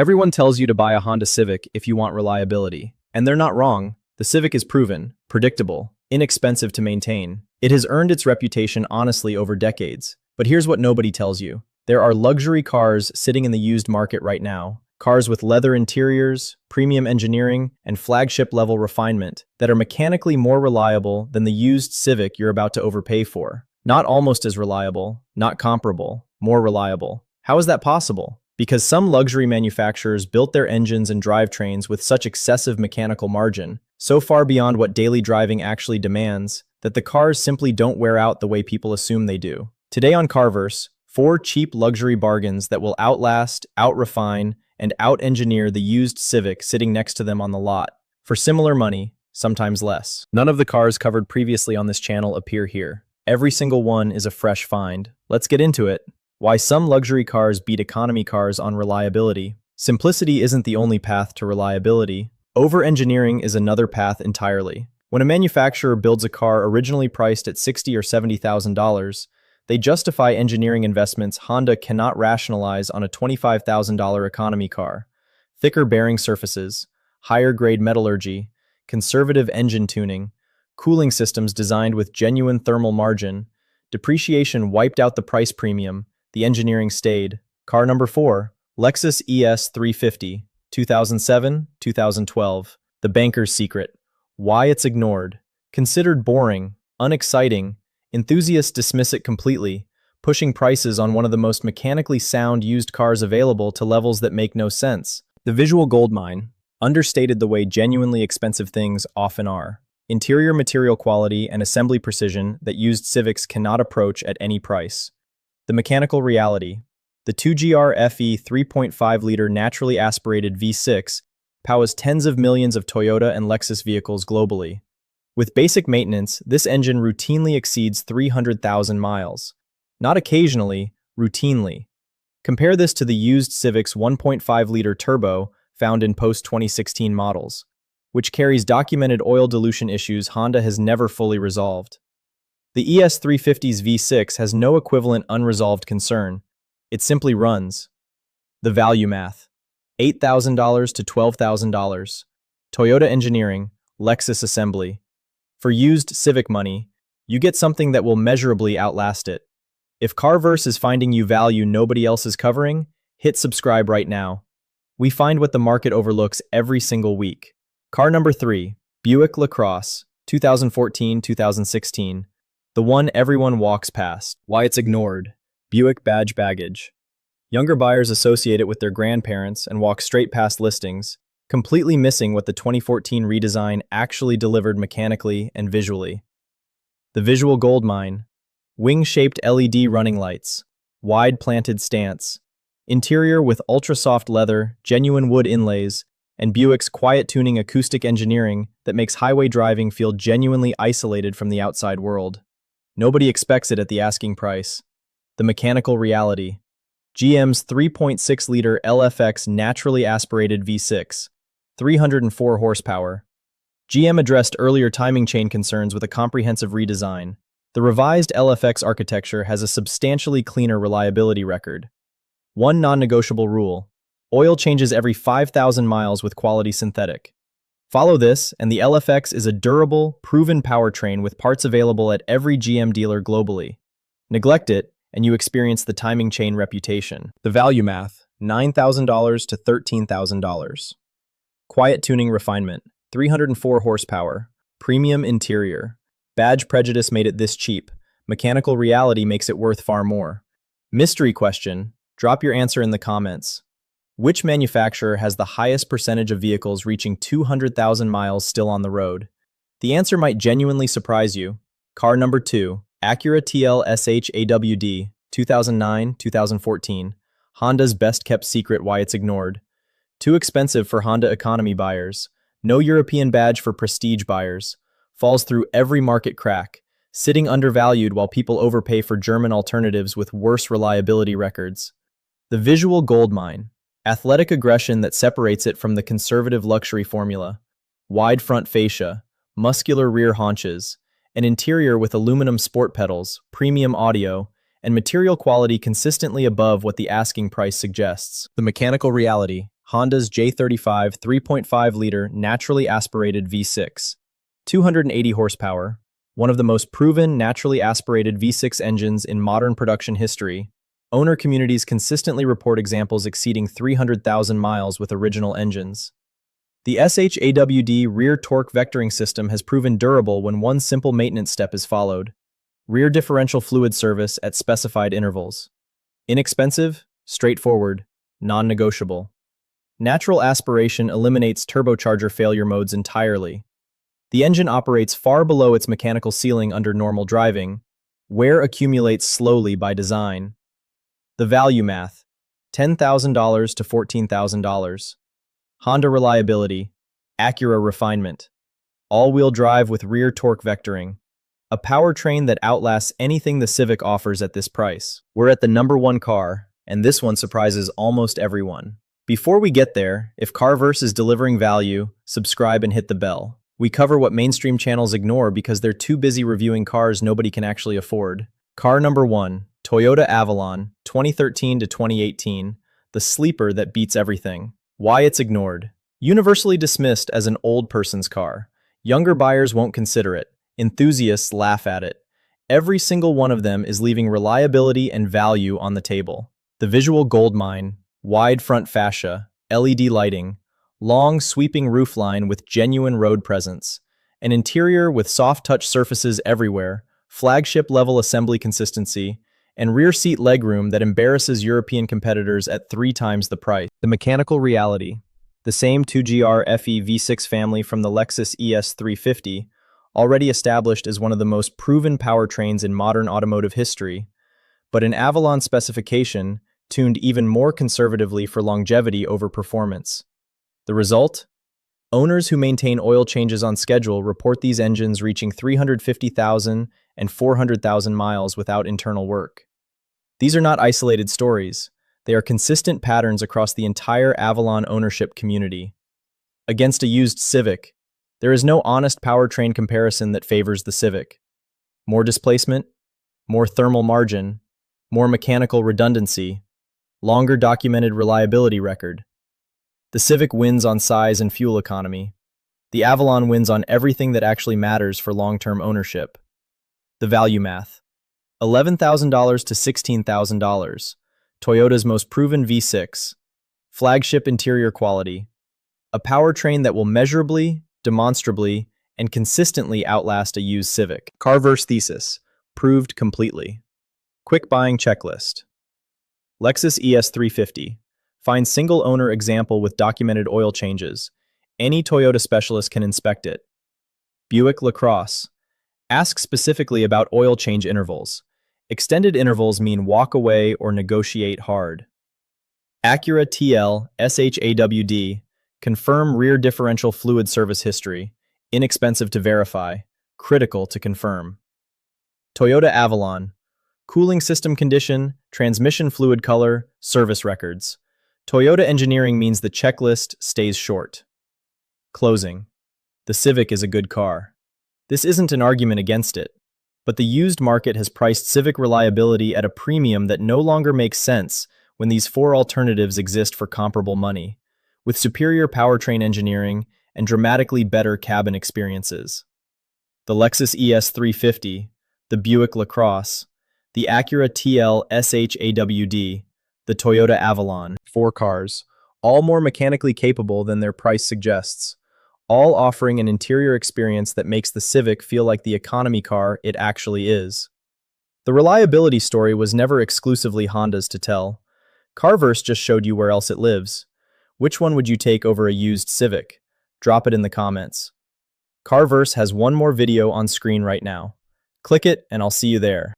Everyone tells you to buy a Honda Civic if you want reliability. And they're not wrong. The Civic is proven, predictable, inexpensive to maintain. It has earned its reputation honestly over decades. But here's what nobody tells you. There are luxury cars sitting in the used market right now. Cars with leather interiors, premium engineering, and flagship-level refinement that are mechanically more reliable than the used Civic you're about to overpay for. Not almost as reliable, not comparable, more reliable. How is that possible? Because some luxury manufacturers built their engines and drivetrains with such excessive mechanical margin, so far beyond what daily driving actually demands, that the cars simply don't wear out the way people assume they do. Today on Carverse, 4 cheap luxury bargains that will outlast, out-refine, and out-engineer the used Civic sitting next to them on the lot, for similar money, sometimes less. None of the cars covered previously on this channel appear here. Every single one is a fresh find. Let's get into it. Why some luxury cars beat economy cars on reliability. Simplicity isn't the only path to reliability. Over-engineering is another path entirely. When a manufacturer builds a car originally priced at $60,000 or $70,000, they justify engineering investments Honda cannot rationalize on a $25,000 economy car. Thicker bearing surfaces, higher-grade metallurgy, conservative engine tuning, cooling systems designed with genuine thermal margin. Depreciation wiped out the price premium, the engineering stayed. Car number 4, Lexus ES 350, 2007-2012. The banker's secret. Why it's ignored. Considered boring, unexciting, enthusiasts dismiss it completely, pushing prices on one of the most mechanically sound used cars available to levels that make no sense. The visual goldmine, understated the way genuinely expensive things often are. Interior material quality and assembly precision that used Civics cannot approach at any price. The mechanical reality. The 2GR FE 3.5-liter naturally aspirated V6 powers tens of millions of Toyota and Lexus vehicles globally. With basic maintenance, this engine routinely exceeds 300,000 miles. Not occasionally, routinely. Compare this to the used Civic's 1.5-liter turbo found in post-2016 models, which carries documented oil dilution issues Honda has never fully resolved. The ES350's V6 has no equivalent unresolved concern. It simply runs. The value math. $8,000 to $12,000. Toyota engineering, Lexus assembly. For used Civic money, you get something that will measurably outlast it. If Carverse is finding you value nobody else is covering, hit subscribe right now. We find what the market overlooks every single week. Car number 3, Buick LaCrosse, 2014-2016. The one everyone walks past. Why it's ignored. Buick badge baggage. Younger buyers associate it with their grandparents and walk straight past listings, completely missing what the 2014 redesign actually delivered mechanically and visually. The visual goldmine. Wing-shaped LED running lights. Wide planted stance. Interior with ultra-soft leather, genuine wood inlays, and Buick's quiet tuning acoustic engineering that makes highway driving feel genuinely isolated from the outside world. Nobody expects it at the asking price. The mechanical reality. GM's 3.6-liter LFX naturally aspirated V6. 304 horsepower. GM addressed earlier timing chain concerns with a comprehensive redesign. The revised LFX architecture has a substantially cleaner reliability record. One non-negotiable rule. Oil changes every 5,000 miles with quality synthetic. Follow this, and the LFX is a durable, proven powertrain with parts available at every GM dealer globally. Neglect it, and you experience the timing chain reputation. The value math. $9,000 to $13,000. Quiet tuning refinement, 304 horsepower, premium interior. Badge prejudice made it this cheap. Mechanical reality makes it worth far more. Mystery question, drop your answer in the comments. Which manufacturer has the highest percentage of vehicles reaching 200,000 miles still on the road? The answer might genuinely surprise you. Car number 2, Acura TL SH-AWD, 2009-2014. Honda's best-kept secret why it's ignored. Too expensive for Honda economy buyers. No European badge for prestige buyers. Falls through every market crack. Sitting undervalued while people overpay for German alternatives with worse reliability records. The visual goldmine. Athletic aggression that separates it from the conservative luxury formula. Wide front fascia. Muscular rear haunches. An interior with aluminum sport pedals, premium audio, and material quality consistently above what the asking price suggests. The mechanical reality. Honda's J35 3.5-liter naturally aspirated V6, 280 horsepower, one of the most proven naturally aspirated V6 engines in modern production history. Owner communities consistently report examples exceeding 300,000 miles with original engines. The SH-AWD rear torque vectoring system has proven durable when one simple maintenance step is followed: rear differential fluid service at specified intervals. Inexpensive, straightforward, non-negotiable. Natural aspiration eliminates turbocharger failure modes entirely. The engine operates far below its mechanical ceiling under normal driving. Wear accumulates slowly by design. The value math: $10,000 to $14,000. Honda reliability, Acura refinement. All-wheel drive with rear torque vectoring. A powertrain that outlasts anything the Civic offers at this price. We're at the #1 car, and this one surprises almost everyone. Before we get there, if Carverse is delivering value, subscribe and hit the bell. We cover what mainstream channels ignore because they're too busy reviewing cars nobody can actually afford. Car number 1, Toyota Avalon, 2013 to 2018, the sleeper that beats everything. Why it's ignored. Universally dismissed as an old person's car. Younger buyers won't consider it. Enthusiasts laugh at it. Every single one of them is leaving reliability and value on the table. The visual goldmine, wide front fascia, LED lighting, long sweeping roofline with genuine road presence, an interior with soft touch surfaces everywhere, flagship-level assembly consistency, and rear seat legroom that embarrasses European competitors at 3 times the price. The mechanical reality. The same 2GR FE V6 family from the Lexus ES 350, already established as one of the most proven powertrains in modern automotive history, but an Avalon specification tuned even more conservatively for longevity over performance. The result? Owners who maintain oil changes on schedule report these engines reaching 350,000 and 400,000 miles without internal work. These are not isolated stories. They are consistent patterns across the entire Avalon ownership community. Against a used Civic, there is no honest powertrain comparison that favors the Civic. More displacement, more thermal margin, more mechanical redundancy, longer documented reliability record. The Civic wins on size and fuel economy. The Avalon wins on everything that actually matters for long-term ownership. The value math. $11,000 to $16,000. Toyota's most proven V6. Flagship interior quality. A powertrain that will measurably, demonstrably, and consistently outlast a used Civic. Carverse thesis. Proved completely. Quick buying checklist. Lexus ES 350. Find single owner example with documented oil changes. Any Toyota specialist can inspect it. Buick LaCrosse. Ask specifically about oil change intervals. Extended intervals mean walk away or negotiate hard. Acura TL SH-AWD. Confirm rear differential fluid service history. Inexpensive to verify. Critical to confirm. Toyota Avalon. Cooling system condition, transmission fluid color, service records. Toyota engineering means the checklist stays short. Closing. The Civic is a good car. This isn't an argument against it, but the used market has priced Civic reliability at a premium that no longer makes sense when these 4 alternatives exist for comparable money, with superior powertrain engineering and dramatically better cabin experiences. The Lexus ES 350, the Buick LaCrosse, the Acura TL SH-AWD, the Toyota Avalon, 4 cars, all more mechanically capable than their price suggests, all offering an interior experience that makes the Civic feel like the economy car it actually is. The reliability story was never exclusively Honda's to tell. Carverse just showed you where else it lives. Which one would you take over a used Civic? Drop it in the comments. Carverse has one more video on screen right now. Click it and I'll see you there.